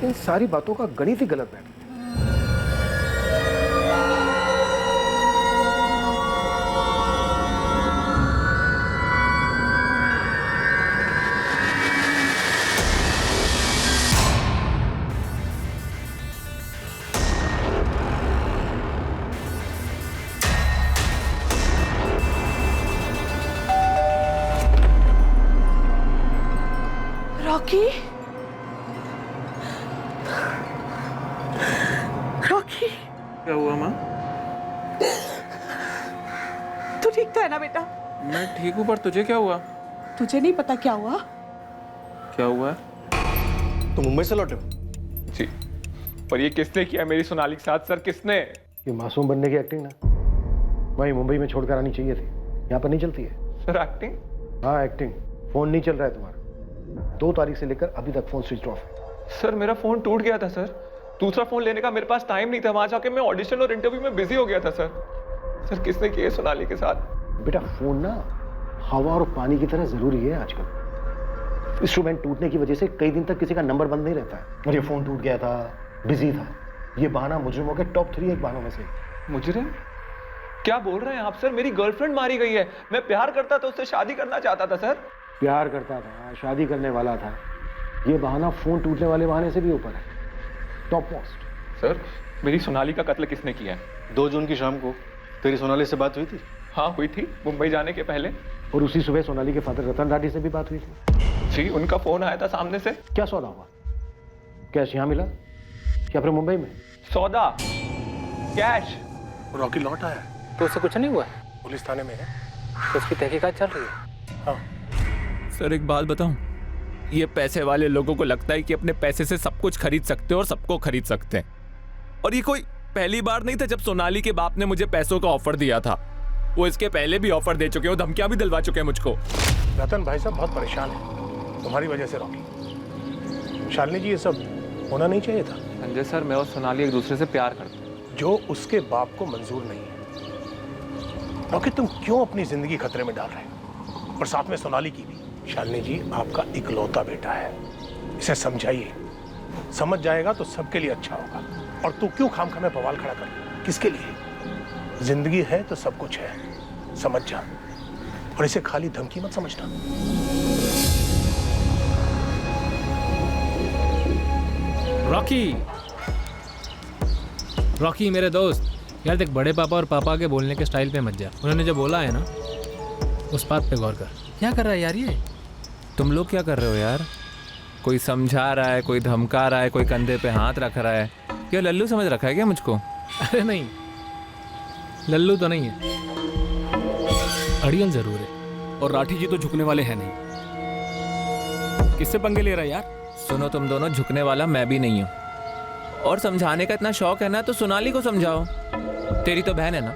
इन सारी बातों का गणित ही गलत बैठ गया। रॉकी, रॉकी, क्या हुआ माँ? तू ठीक तो है ना बेटा? मैं ठीक हूँ, पर तुझे क्या हुआ? तुझे नहीं पता क्या हुआ? क्या हुआ? तो मुंबई से लौटे हो? जी, पर ये किसने किया मेरी सोनाली के साथ? सर किसने? ये मासूम बनने की एक्टिंग ना वहीं मुंबई में छोड़कर आनी चाहिए थी, यहाँ पर नहीं चलती है। Sir acting? हाँ एक्टिंग। फोन नहीं चल रहा है तुम्हारा, 2 तारीख से लेकर अभी तक फोन स्विच ऑफ है। सर मेरा फोन टूट गया था सर, दूसरा फोन लेने का मेरे पास टाइम नहीं था। वहां जाके मैं ऑडिशन और इंटरव्यू में बिजी हो गया था सर। सर किसने किया सोनाली के साथ? बेटा फोन ना हवा और पानी की तरह जरूरी है आजकल। इंस्ट्रूमेंट टूटने की वजह से कई दिन तक किसी का नंबर बंद नहीं रहता है। और ये फोन टूट गया था, बिजी था। ये बहाना मुजरिमों के टॉप 3 एक बहानों में से। मुजरिम? क्या बोल रहे हैं आप सर? मेरी गर्लफ्रेंड मारी गई है। मैं प्यार करता था, उससे शादी करना चाहता था सर। प्यार करता था, शादी करने वाला था, ये बहाना फोन टूटने वाले बहाने से भी ऊपर है, टॉप मोस्ट। सर, मेरी सोनाली का कत्ल किसने किया है? 2 जून की शाम को तेरी सोनाली से बात हुई थी? हाँ हुई थी, मुंबई जाने के पहले। और उसी सुबह सोनाली के फादर रतन राठी से भी बात हुई थी। जी, उनका फोन आया था सामने से। क्या सौदा हुआ? कैश यहाँ मिला या फिर मुंबई में? सौदा, कैश। रॉकी लौट आया है। तो उससे कुछ नहीं हुआ? पुलिस थाने में है। तो उसकी तहकीकात चल रही है। हाँ। सर एक बात बताऊं, ये पैसे वाले लोगों को लगता है कि अपने पैसे से सब कुछ खरीद सकते हैं और सबको खरीद सकते हैं। और ये कोई पहली बार नहीं था जब सोनाली के बाप ने मुझे पैसों का ऑफर दिया था। वो इसके पहले भी ऑफर दे चुके हैं, धमकियां भी दिलवा चुके हैं मुझको। रतन भाई साहब बहुत परेशान है तुम्हारी वजह से रॉकी। शालिनी जी, ये सब होना नहीं चाहिए था। संजय सर, मैं और सोनाली एक दूसरे से प्यार करते हैं। जो उसके बाप को मंजूर नहीं है। रॉकी, तुम क्यों अपनी जिंदगी खतरे में डाल रहे हो? और साथ में सोनाली की भी। शालिनी जी आपका इकलौता बेटा है, इसे समझाइए। समझ जाएगा तो सबके लिए अच्छा होगा। और तू क्यों खामखा में बवाल खड़ा कर? किसके लिए? जिंदगी है तो सब कुछ है, समझ जा। और इसे खाली धमकी मत समझना। रॉकी, रॉकी मेरे दोस्त, यार देख, बड़े पापा और पापा के बोलने के स्टाइल पे मत जा। उन्होंने जो बोला है ना, उस बात पे गौर कर। क्या कर रहा है यार ये? तुम लोग क्या कर रहे हो यार? कोई समझा रहा है, कोई धमका रहा है, कोई कंधे पे हाथ रख रहा है। क्या लल्लू समझ रखा है क्या मुझको? अरे नहीं, लल्लू तो नहीं है, अड़ियल जरूर है। और राठी जी तो झुकने वाले हैं नहीं। किससे पंगे ले रहा है यार? सुनो तुम दोनों, झुकने वाला मैं भी नहीं हूँ। और समझाने का इतना शौक है ना तो सोनाली को समझाओ। तेरी तो बहन है ना,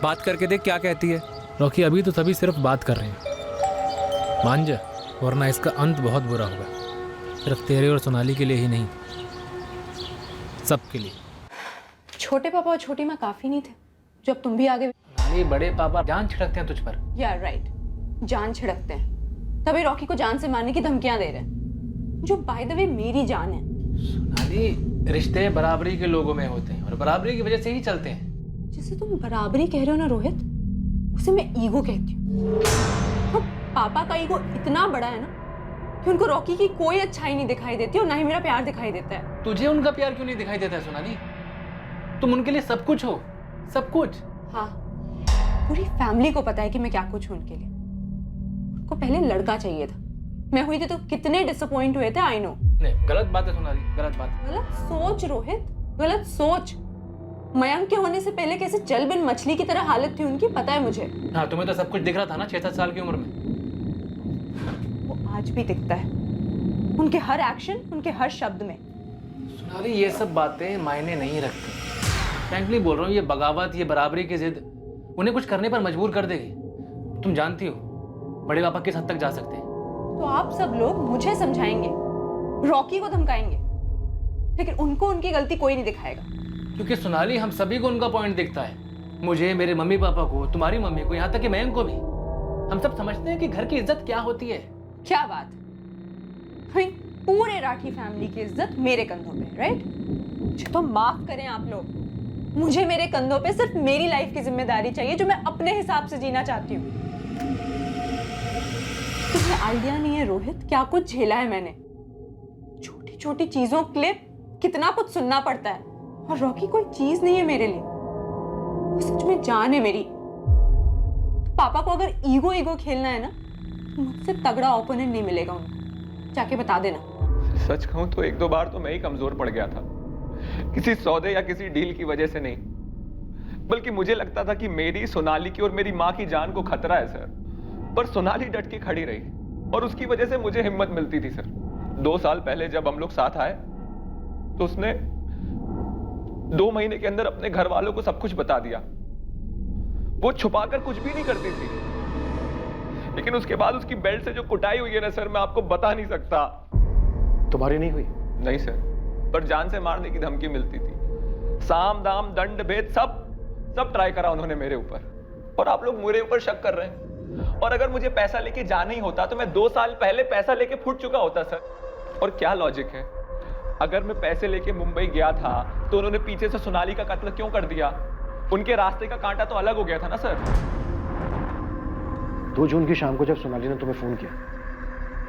बात करके देख क्या कहती है। रॉकी, अभी तो सभी सिर्फ बात कर रहे हैं, मान जा, वरना इसका अंत बहुत बुरा होगा। सिर्फ तेरे और सोनाली के लिए ही नहीं, सबके लिए। छोटे पापा और छोटी माँ काफी नहीं थे जो अब तुम भी आगे। सोनाली, बड़े पापा जान छिड़कते हैं तुझ पर। यार राइट, जान छिड़कते हैं, तभी रॉकी को जान से मारने की धमकियां दे रहे हैं, जो बाय द वे मेरी जान है। सोनाली, रिश्ते बराबरी के लोगों में होते हैं और बराबरी की वजह से ही चलते हैं। जिसे तुम बराबरी कह रहे हो ना रोहित, उसे मैं ईगो कहती हूँ। तो पापा का ईगो इतना बड़ा है ना कि उनको रॉकी की कोई अच्छाई नहीं दिखाई देती और ना ही मेरा प्यार दिखाई देता है। तुझे उनका प्यार क्यों नहीं दिखाई देता है सोनाली? तुम उनके लिए सब कुछ हो, सब कुछ। हाँ, पूरी फैमिली को पता है कि मैं क्या कुछ हूँ उनके लिए। उनको पहले लड़का चाहिए था, मैं हुई थी तो कितने डिसअपॉइंट हुए थे। I know. नहीं, गलत बात है सोनाली, गलत बात। गलत सोच रोहित, गलत सोच। मयंक के होने से पहले कैसे जल बिन मछली की तरह हालत थी उनकी, पता है मुझे। हाँ, तुम्हें तो सब कुछ दिख रहा था ना 6-7 साल की उम्र में। वो आज भी दिखता है, उनके हर एक्शन, उनके हर शब्द में। सोनाली, ये सब बातें मायने नहीं रखती। फ्रैंकली बोल रहा हूँ, ये बगावत, ये बराबरी की जिद उन्हें कुछ करने पर मजबूर कर देगी। तुम जानती हो बड़े पापा किस हद तक जा सकते हैं। तो आप सब लोग मुझे समझाएंगे, रॉकी को धमकाएंगे, लेकिन उनको उनकी गलती कोई नहीं दिखाएगा। क्योंकि सोनाली, हम सभी को उनका पॉइंट दिखता है। मुझे, मेरे मम्मी पापा को, तुम्हारी मम्मी को, यहाँ तक कि मयंक को भी। हम सब समझते हैं कि घर की इज्जत क्या होती है। क्या बात, पूरे राठी फैमिली की इज्जत मेरे कंधों पे, राइट? मुझे तो माफ करें आप लोग, मुझे मेरे कंधों पे सिर्फ मेरी लाइफ की जिम्मेदारी चाहिए जो मैं अपने हिसाब से जीना चाहती हूँ। तुम्हें आइडिया नहीं है रोहित, क्या कुछ झेला है मैंने। छोटी छोटी चीजों के लिए कितना कुछ सुनना पड़ता है, और रॉकी कोई चीज नहीं है मेरे लिए, वो सच में जान है मेरी। पापा को अगर ईगो ईगो खेलना है ना, तो मुझसे तगड़ा ओपोनेंट नहीं मिलेगा उनको, जाके बता देना। सच कहूं तो 1-2 बार तो मैं ही कमजोर पड़ गया था, किसी सौदे या किसी डील की वजह से नहीं, बल्कि मुझे लगता था कि मेरी, सोनाली की और मेरी माँ की जान को खतरा है सर। पर सोनाली डट के खड़ी रही और उसकी वजह से मुझे हिम्मत मिलती थी सर। 2 साल पहले जब हम लोग साथ आए तो उसने 2 महीने के अंदर अपने घर वालों को सब कुछ बता दिया। वो छुपाकर कुछ भी नहीं करती थी, लेकिन उसके बाद उसकी बेल्ट से जो कुटाई हुई है ना सर, मैं आपको बता नहीं सकता। तुम्हारी नहीं हुई? नहीं सर, पर जान से मारने की धमकी मिलती थी। साम दाम दंड भेद सब ट्राई करा उन्होंने मेरे ऊपर, और आप लोग मेरे ऊपर शक कर रहे हैं। और अगर मुझे पैसा लेके जाना ही होता तो मैं 2 साल पहले पैसा लेके फुट चुका होता सर। और क्या लॉजिक है, अगर मैं पैसे लेके मुंबई गया था तो उन्होंने पीछे से सोनाली का कत्ल क्यों कर दिया? उनके रास्ते का कांटा तो अलग हो गया था ना सर। 2 जून की शाम को जब सोनाली ने तुम्हें फोन किया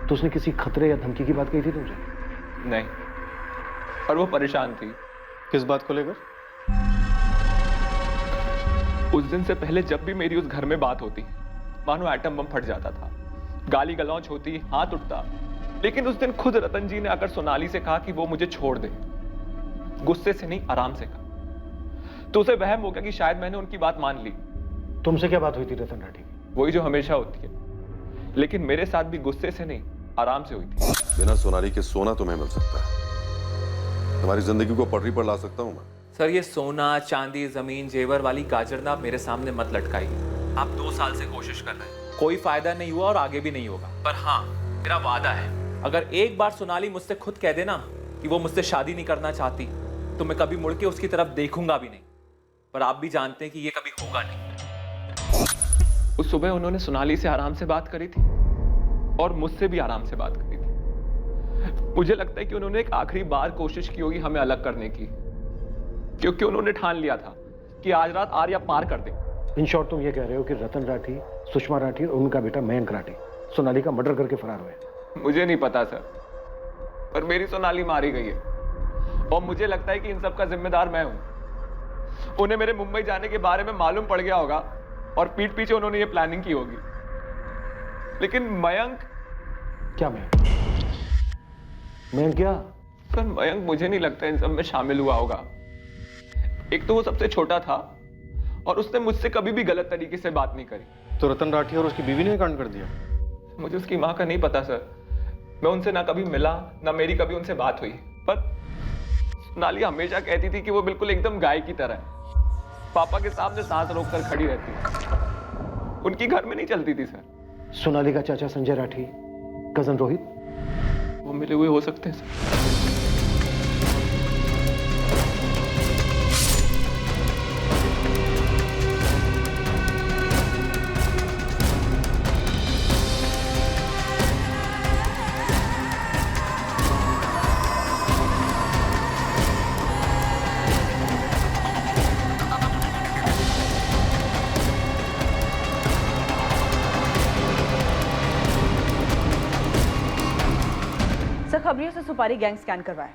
तो उसने किसी खतरे या धमकी की बात कही थी तुमसे? नहीं, और वो परेशान थी। किस बात को लेकर? उस दिन से पहले जब भी मेरी उस घर में बात होती मानो एटम बम फट जाता था, गाली गलौज होती, हाथ उठता। लेकिन उस दिन खुद रतन जी ने आकर सोनाली से कहा कि वो मुझे छोड़ दे। गुस्से से नहीं, आराम से कहा। तो उसे वहम हो गया कि शायद मैंने उनकी बात मान ली। तुमसे क्या बात हुई थी रतन राठी की? वही जो हमेशा होती है, लेकिन मेरे साथ भी गुस्से से नहीं, आराम से हुई थी। बिना सोनाली के सोना तुम्हें मिल सकता है, तुम्हारी जिंदगी को पटरी पर ला सकता हूं मैं। सर, ये सोना चांदी जमीन जेवर वाली गाजर ना आप मेरे सामने मत लटकाइए। आप 2 साल से कोशिश कर रहे हैं, कोई फायदा नहीं हुआ और आगे भी नहीं होगा। पर हाँ, मेरा वादा है, अगर एक बार सोनाली मुझसे खुद कह देना कि वो मुझसे शादी नहीं करना चाहती तो मैं कभी मुड़ के उसकी तरफ देखूंगा भी नहीं। पर आप भी जानते हैं कि ये कभी होगा नहीं। उस सुबह उन्होंने सोनाली से आराम से बात करी थी और मुझसे भी आराम से बात करी थी। मुझे लगता है कि उन्होंने एक आखिरी बार कोशिश की होगी हमें अलग करने की, क्योंकि उन्होंने ठान लिया था कि आज रात आर्या पार कर दे। इन शॉर्ट तुम ये कह रहे हो कि रतन राठी, सुषमा राठी और उनका बेटा मयंक राठी सोनाली का मर्डर करके फरार हुए? मुझे नहीं पता सर, पर मेरी सोनाली मारी गई है और मुझे लगता है कि इन सब का जिम्मेदार मैं हूं। उन्हें मेरे मुंबई जाने के बारे में मालूम पड़ गया होगा और पीठ पीछे उन्होंने ये प्लानिंग की होगी। लेकिन मयंक, क्या मयंक? मयंक क्या? सर, मयंक मुझे नहीं लगता इन सब में शामिल हुआ होगा। एक तो वो सबसे छोटा था और उसने मुझसे कभी भी गलत तरीके से बात नहीं करी। तो रतन राठी और उसकी बीवी ने कांड कर दिया? मुझे उसकी माँ का नहीं पता सर, मैं उनसे ना कभी मिला ना मेरी कभी उनसे बात हुई। पर सोनाली हमेशा कहती थी कि वो बिल्कुल एकदम गाय की तरह है, पापा के सामने सांस रोककर खड़ी रहती है। उनकी घर में नहीं चलती थी सर। सोनाली का चाचा संजय राठी, कजन रोहित, वो मिले हुए हो सकते हैं सर। खबरियों से सुपारी गैंग स्कैन करवाया,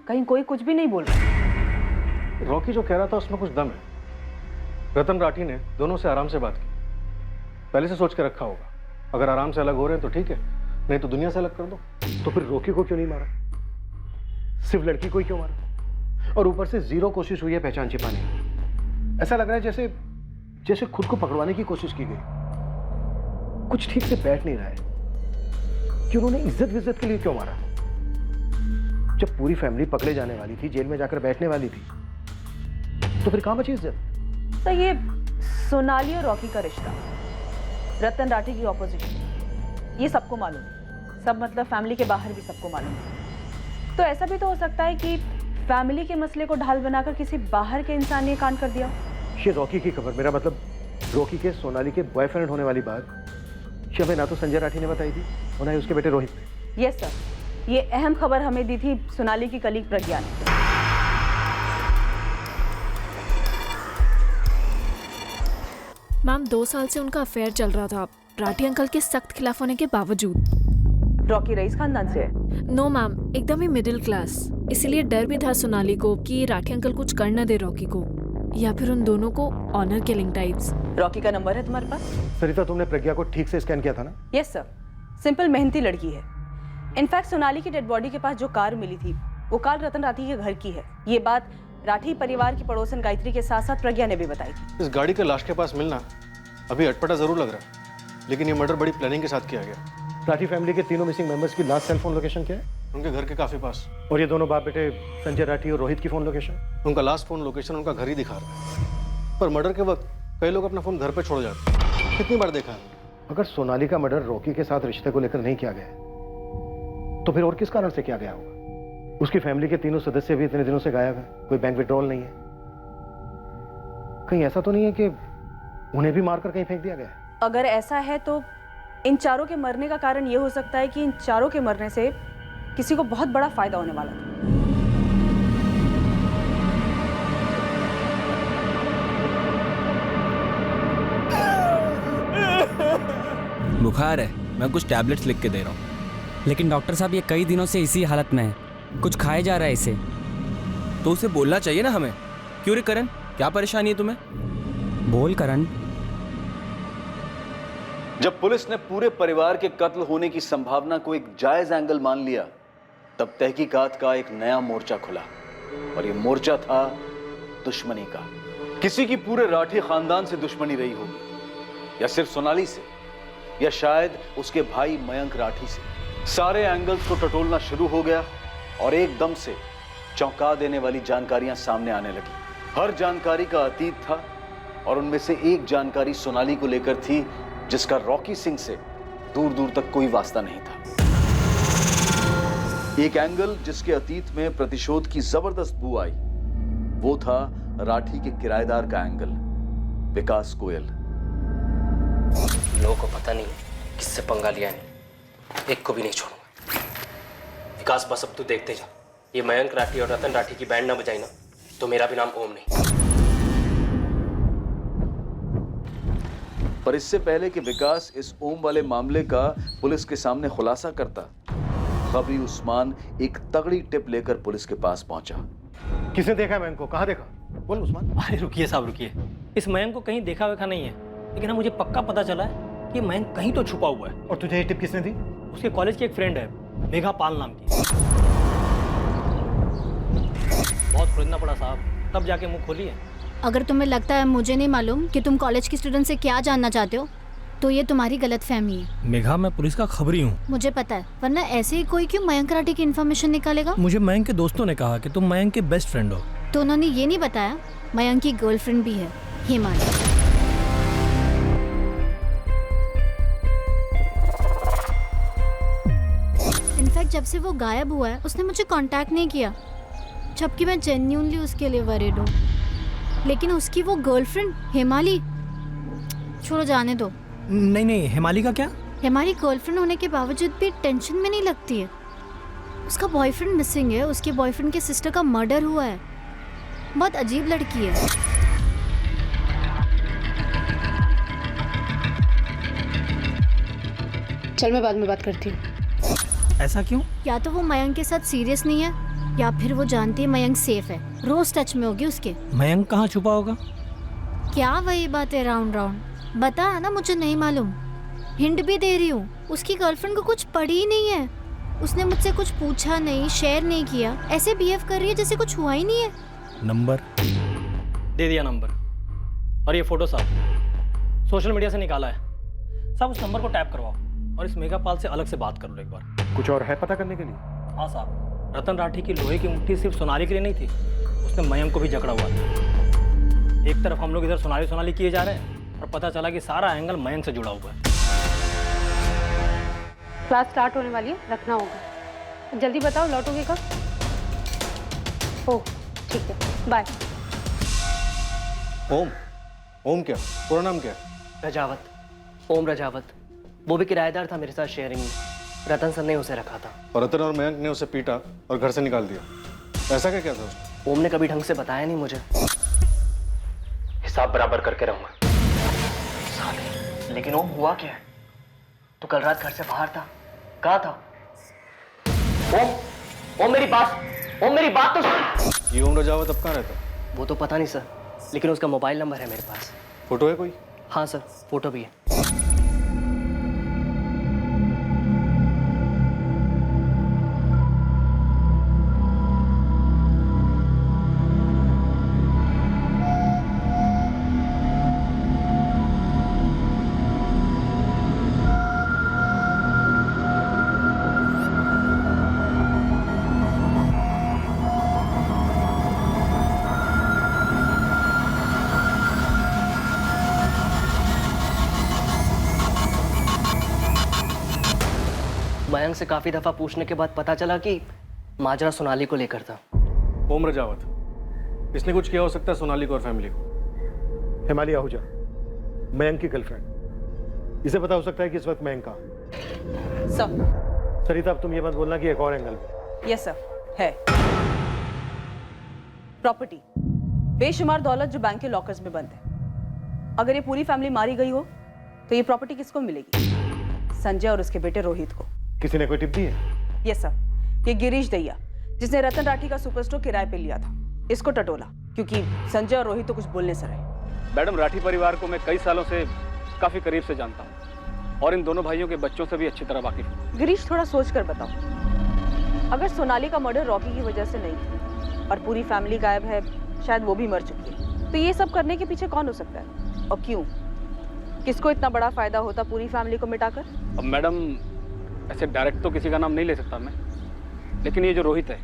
कहीं कोई कुछ भी नहीं बोल रहा। रॉकी जो कह रहा था उसमें कुछ दम है। रतन राठी ने दोनों से आराम से बात की, पहले से सोच के रखा होगा। अगर आराम से अलग हो रहे हैं तो ठीक है, नहीं तो दुनिया से अलग कर दो। तो फिर रॉकी को क्यों नहीं मारा? सिर्फ लड़की को ही क्यों मारा? और ऊपर से 0 कोशिश हुई है पहचान छिपाने की। ऐसा लग रहा है जैसे खुद को पकड़वाने की कोशिश की गई। कुछ ठीक से बैठ नहीं रहा है कि उन्होंने इज्जत के लिए क्यों मारा। जब पूरी फैमिली पकड़े जाने वाली थी, जेल में जाकर बैठने वाली थी, तो फिर कहां बची इज्जत? तो ये सोनाली और रॉकी का रिश्ता, रतन राठी की ऑपोजिशन, ये सबको मालूम है। सब मतलब फैमिली के बाहर भी सबको मालूम है। तो ऐसा भी तो हो सकता है कि फैमिली के मसले को ढाल बनाकर किसी बाहर के इंसान ने कांड कर दिया। ये रॉकी की खबर, मेरा मतलब रॉकी के सोनाली के बॉयफ्रेंड होने वाली बात, ये हमें ना तो संजय राठी ने बताई थी और ना ही उसके बेटे रोहित ने। यस सर, ये अहम खबर हमें दी थी सोनाली की कलीग प्रज्ञा ने। मैम, 2 साल से उनका अफेयर चल रहा था, राठी अंकल के सख्त खिलाफ होने के बावजूद। रॉकी रईस खानदान से है? नो मैम, एकदम ही मिडिल क्लास। इसीलिए डर भी था सोनाली को कि राठी अंकल कुछ कर न दे रॉकी को, या फिर उन दोनों को ऑनर किलिंग टाइप्स। रॉकी का नंबर है तुम्हारे पास? सरिता, तुमने प्रज्ञा को ठीक से स्कैन किया था ना? यस सर, सिंपल मेहनती लड़की है। इनफैक्ट सोनाली की डेड बॉडी के पास जो कार मिली थी वो कार रतन राठी के घर की है। ये बात राठी परिवार की पड़ोसन गायत्री के साथ साथ प्रज्ञा ने भी बताई थी। इस गाड़ी के लाश के पास मिलना अभी अटपटा जरूर लग रहा है, लेकिन ये मर्डर बड़ी प्लानिंग के साथ किया गया। राठी फैमिली के तीनों मिसिंग मेंबर्स की लास्ट सेल फोन लोकेशन क्या है? उनके घर के काफी पास। और ये दोनों बाप बेटे संजय राठी और रोहित की फोन लोकेशन? उनका लास्ट फोन लोकेशन उनका घर ही दिखा रहा है, पर मर्डर के वक्त कई लोग अपना फोन घर पे छोड़ जाते हैं। कितनी बार देखा है। अगर सोनाली का मर्डर रॉकी के साथ रिश्ते को लेकर नहीं किया गया तो फिर और किस कारण से किया गया होगा? उसकी फैमिली के तीनों सदस्य भी इतने दिनों से गायब है, कोई बैंक विड्रॉल नहीं है। कहीं ऐसा तो नहीं है कि उन्हें भी मारकर कहीं फेंक दिया गया है? अगर ऐसा है तो इन चारों के मरने का कारण ये हो सकता है कि इन चारों के मरने से किसी को बहुत बड़ा फायदा होने वाला था। बुखार है, मैं कुछ टैबलेट्स लिख के दे रहा हूँ। लेकिन डॉक्टर साहब ये कई दिनों से इसी हालत में है, कुछ खाए जा रहा है इसे। तो उसे बोलना चाहिए ना हमें। क्यों रे करण, क्या परेशानी है तुम्हें? बोल करण। जब पुलिस ने पूरे परिवार के कत्ल होने की संभावना को एक जायज एंगल मान लिया, तब तहकीकात का एक नया मोर्चा खुला। और यह मोर्चा था दुश्मनी का। किसी की पूरे राठी खानदान से दुश्मनी रही होगी, या सिर्फ सोनाली से, या शायद उसके भाई मयंक राठी से। सारे एंगल्स को टटोलना शुरू हो गया और एकदम से चौंका देने वाली जानकारियां सामने आने लगी। हर जानकारी का अतीत था और उनमें से एक जानकारी सोनाली को लेकर थी, जिसका रॉकी सिंह से दूर दूर तक कोई वास्ता नहीं था। एक एंगल जिसके अतीत में प्रतिशोध की जबरदस्त बू आई, वो था राठी के किराएदार का एंगल, विकास गोयल। लोगों को पता नहीं किससे पंगा लिया है, एक को भी नहीं छोड़ूंगा। विकास बस अब तू देखते जा, ये मयंक राठी और रतन राठी की बैंड ना बजाई ना तो मेरा भी नाम ओम नहीं। पर इससे पहले कि विकास इस ओम वाले मामले का पुलिस के सामने खुलासा करता, खबरी उस्मान एक तगड़ी टिप लेकर पुलिस के पास पहुंचा। किसने देखा मयंक को? कहाँ देखा? बोल उस्मान। अरे रुकिए साहब रुकिए, इस मयंक को कहीं देखा वेखा नहीं है, लेकिन मुझे पक्का पता चला है कि मयंक कहीं तो छुपा हुआ है। और तुझे ये टिप किसने दी? उसके कॉलेज की एक फ्रेंड है, मेघा पाल नाम की। बहुत खोजना पड़ा साहब, तब जाके मुंह खोली है। अगर तुम्हें लगता है मुझे नहीं मालूम कि तुम कॉलेज की स्टूडेंट से क्या जानना चाहते हो, तो ये तुम्हारी गलतफहमी है। मेघा, मैं पुलिस का खबरी हूँ। मुझे पता है, वरना ऐसे ही कोई क्यों मयंक राठी की इन्फॉर्मेशन निकालेगा? मुझे मयंक के दोस्तों ने कहा कि तुम मयंक के बेस्ट फ्रेंड हो। तो उन्होंने ये नहीं बताया मयंक की गर्लफ्रेंड भी है, हिमाली। इनफैक्ट जब से वो गायब हुआ है उसने मुझे कांटेक्ट नहीं किया, जबकि मैं जेन्युइनली उसके लिए वरीड हूँ। लेकिन उसकी वो गर्लफ्रेंड हिमाली, छोड़ो जाने दो। नहीं नहीं, हिमाली का क्या? हिमाली गर्लफ्रेंड होने के बावजूद भी टेंशन में नहीं लगती है। उसका बॉयफ्रेंड मिसिंग है, उसके बॉयफ्रेंड के सिस्टर का मर्डर हुआ है। बहुत अजीब लड़की है। चल मैं बाद में बात करती हूँ। ऐसा क्यों? या तो वो मयंक के साथ सीरियस नहीं है, या फिर वो जानती है मयंक सेफ है, रोज टच में होगी उसके। मयंक कहाँ छुपा होगा? क्या वही बात है राउंड राउंड? बता ना, मुझे नहीं मालूम। हिंट भी दे रही हूँ, उसकी गर्लफ्रेंड को कुछ पड़ी ही नहीं है। उसने मुझसे कुछ पूछा नहीं, शेयर नहीं किया, ऐसे बिहेव कर रही है जैसे कुछ हुआ ही नहीं है। नंबर दे दिया नंबर, और ये फोटो साहब सोशल मीडिया से निकाला है। साहब उस नंबर को टैप करवाओ और इस मेघा पाल से अलग से बात कर लो एक बार। कुछ और है पता करने के लिए? हाँ साहब, रतन राठी की लोहे की मुट्ठी सिर्फ सोनाली के लिए नहीं थी, उसने मयंक को भी जकड़ा हुआ था। एक तरफ हम लोग इधर सोनाली सोनाली किए जा रहे हैं और पता चला कि सारा एंगल मयंक से जुड़ा हुआ है। क्लास स्टार्ट होने वाली है, रखना होगा। जल्दी बताओ लौटोगे कब? ओह ठीक है, बाय। ओम क्या? पूरा नाम क्या? रजावत, ओम रजावत। वो भी किराएदार था मेरे साथ शेयरिंग में। रतन सर ने उसे रखा था और रतन और मयंक ने उसे पीटा और घर से निकाल दिया। ऐसा क्या था उसने? ओम ने कभी ढंग से बताया नहीं मुझे। हिसाब बराबर करके रहूंगा। साले, लेकिन ओम हुआ क्या है? तो कल रात घर से बाहर था, कहाँ था? ओम मेरी बात तो सुन। ये ओम रजावत अब कहाँ रहता है? वो तो पता नहीं सर, लेकिन उसका मोबाइल नंबर है मेरे पास। फोटो है कोई? हाँ सर, फोटो भी है। मयंक से काफी दफा पूछने के बाद पता चला कि माजरा सोनाली को लेकर था। ओम रजावत, इसने कुछ किया हो सकता है सोनाली को और फैमिली को। हिमाली आहूजा, मयंक की गर्लफ्रेंड। इसे पता हो सकता है कि इस वक्त मयंक कहाँ। सर। सरिता, अब तुम ये मत बोलना कि एक और एंगल भी। यस सर, है। प्रॉपर्टी, बेशुमार दौलत जो बैंक के लॉकर्स में बंद है। अगर ये पूरी फैमिली मारी गई हो तो ये प्रॉपर्टी किसको मिलेगी? संजय और उसके बेटे रोहित को। किसी ने कोई टिप दी है? यस सर, ये गिरीश दैया जिसने रतन राठी का सुपरस्टोर किराए पे लिया था, इसको टटोला क्योंकि संजय और रोहित तो कुछ बोलने से रहे। मैडम, राठी परिवार को मैं कई सालों से काफी करीब से जानता हूँ और इन दोनों भाइयों के बच्चों से भी अच्छी तरह वाकिफ हूँ। गिरीश, थोड़ा सोच कर बताओ, अगर सोनाली का मर्डर रॉकी की वजह से नहीं थी और पूरी फैमिली गायब है, शायद वो भी मर चुकी है, तो ये सब करने के पीछे कौन हो सकता है और क्यों? किसको इतना बड़ा फायदा होता पूरी फैमिली को मिटाकर? अब मैडम, ऐसे डायरेक्ट तो किसी का नाम नहीं ले सकता मैं, लेकिन ये जो रोहित है,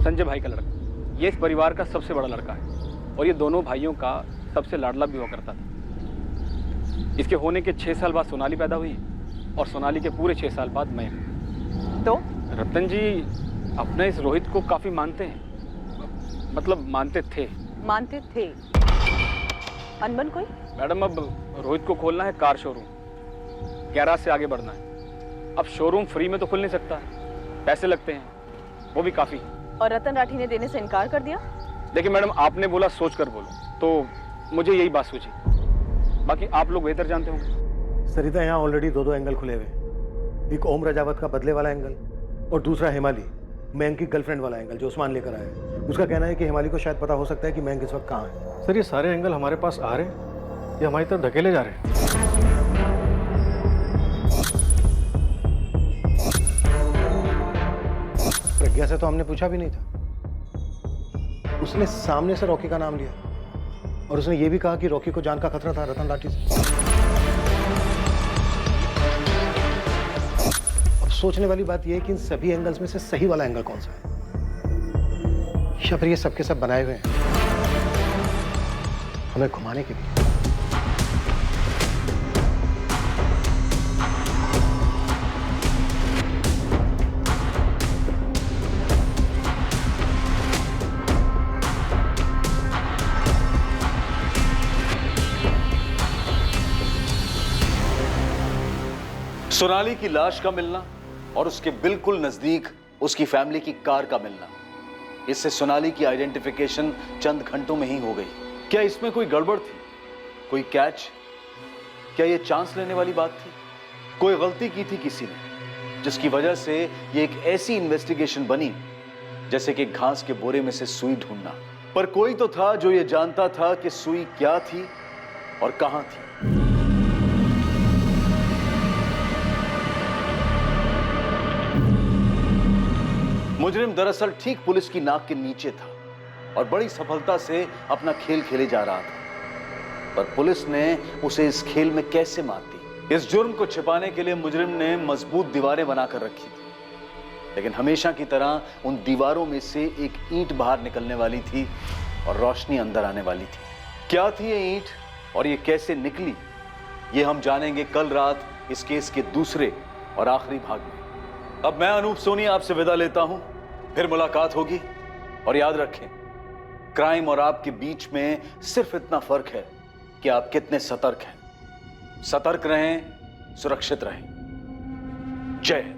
संजय भाई का लड़का, ये इस परिवार का सबसे बड़ा लड़का है और ये दोनों भाइयों का सबसे लाडला भी हुआ करता था। इसके होने के 6 साल बाद सोनाली पैदा हुई और सोनाली के पूरे 6 साल बाद मैं। तो रतन जी अपने इस रोहित को काफी मानते हैं, मतलब मानते थे। मानते थे? अनबन कोई? मैडम, अब रोहित को खोलना है कार शोरूम, गैराज से आगे बढ़ना है। अब शोरूम फ्री में तो खुल नहीं सकता, पैसे लगते हैं, वो भी काफी। और रतन राठी ने देने से इनकार कर दिया? देखिए मैडम, आपने बोला सोच कर बोलो, तो मुझे यही बात सूझी, बाकी आप लोग बेहतर जानते होंगे। सरिता, यहाँ ऑलरेडी 2 एंगल खुले हुए। एक ओम राजावत का बदले वाला एंगल और दूसरा हेमाली, मयंक की गर्लफ्रेंड वाला एंगल जो उस्मान लेकर आया है। उसका कहना है कि हेमाली को शायद पता हो सकता है कि मयंक इस वक्त कहाँ है। सर, ये सारे एंगल हमारे पास आ रहे हैं या हमारी तरफ धकेले जा रहे हैं? प्रज्ञा से तो हमने पूछा भी नहीं था। उसने सामने से रॉकी का नाम लिया और उसने ये भी कहा कि रॉकी को जान का खतरा था रतन राठी से। अब सोचने वाली बात यह है कि इन सभी एंगल्स में से सही वाला एंगल कौन सा है, या फिर ये सबके सब बनाए हुए हैं हमें घुमाने के लिए। सोनाली की लाश का मिलना और उसके बिल्कुल नजदीक उसकी फैमिली की कार का मिलना, इससे सोनाली की आइडेंटिफिकेशन चंद घंटों में ही हो गई। क्या इसमें कोई गड़बड़ थी, कोई कैच? क्या यह चांस लेने वाली बात थी? कोई गलती की थी किसी ने, जिसकी वजह से यह एक ऐसी इन्वेस्टिगेशन बनी जैसे कि घास के बोरे में से सुई ढूंढना। पर कोई तो था जो यह जानता था कि सुई क्या थी और कहां थी। मुजरिम दरअसल ठीक पुलिस की नाक के नीचे था और बड़ी सफलता से अपना खेल खेले जा रहा था, पर पुलिस ने उसे इस खेल में कैसे मात दी? इस जुर्म को छिपाने के लिए मुजरिम ने मजबूत दीवारें बनाकर रखी थी, लेकिन हमेशा की तरह उन दीवारों में से एक ईंट बाहर निकलने वाली थी और रोशनी अंदर आने वाली थी। क्या थी ये ईंट और ये कैसे निकली, ये हम जानेंगे कल रात इस केस के दूसरे और आखिरी भाग में। अब मैं अनूप सोनी आपसे विदा लेता हूं, फिर मुलाकात होगी। और याद रखें, क्राइम और आपके बीच में सिर्फ इतना फर्क है कि आप कितने सतर्क हैं। सतर्क रहें, सुरक्षित रहें। जय हिंद।